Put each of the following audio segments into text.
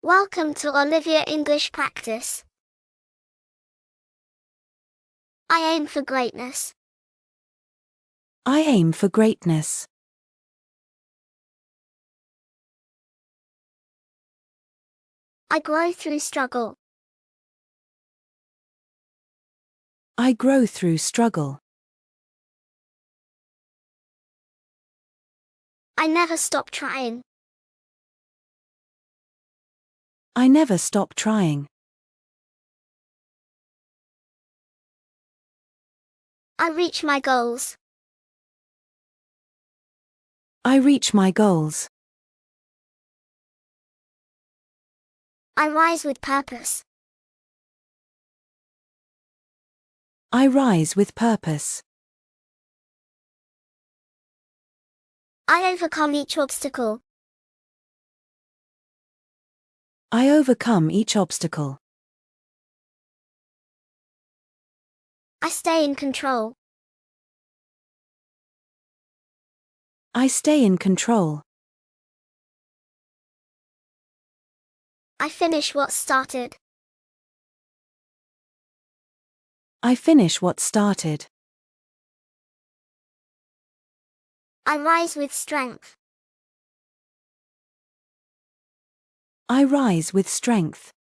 Welcome to Olivia English Practice. I aim for greatness. I aim for greatness. I grow through struggle. I grow through struggle. I never stop trying. I never stop trying. I reach my goals. I reach my goals. I rise with purpose. I rise with purpose. I overcome each obstacle. I overcome each obstacle. I stay in control. I stay in control. I finish what started. I finish what started. I rise with strength. I rise with strength.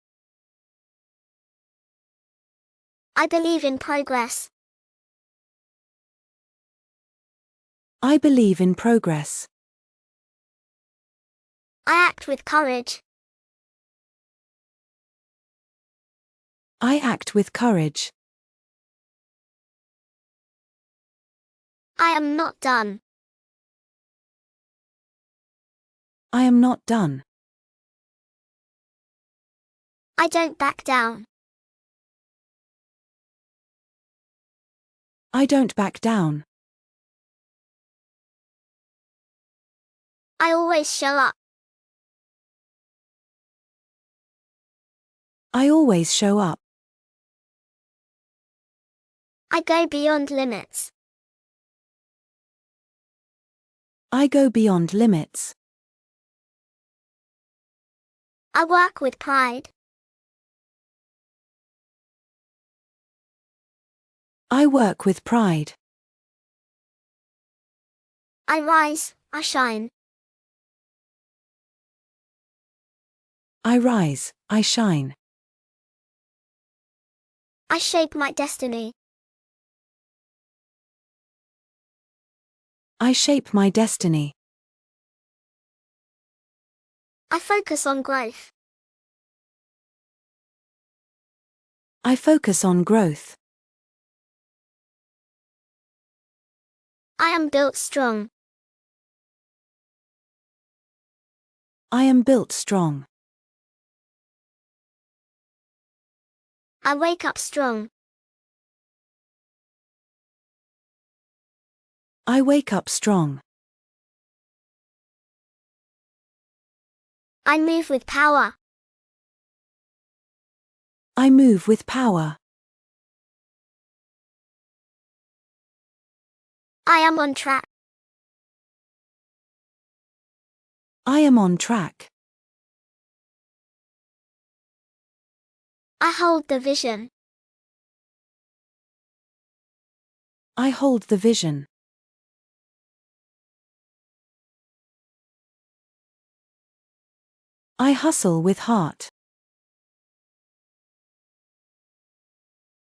I believe in progress. I believe in progress. I act with courage. I act with courage. I am not done. I am not done. I don't back down. I don't back down. I always show up. I always show up. I go beyond limits. I go beyond limits. I work with pride. I work with pride. I rise, I shine. I rise, I shine. I shape my destiny. I shape my destiny. I focus on growth. I focus on growth. I am built strong. I am built strong. I wake up strong. I wake up strong. I move with power. I move with power. I am on track. I am on track. I hold the vision. I hold the vision. I hustle with heart.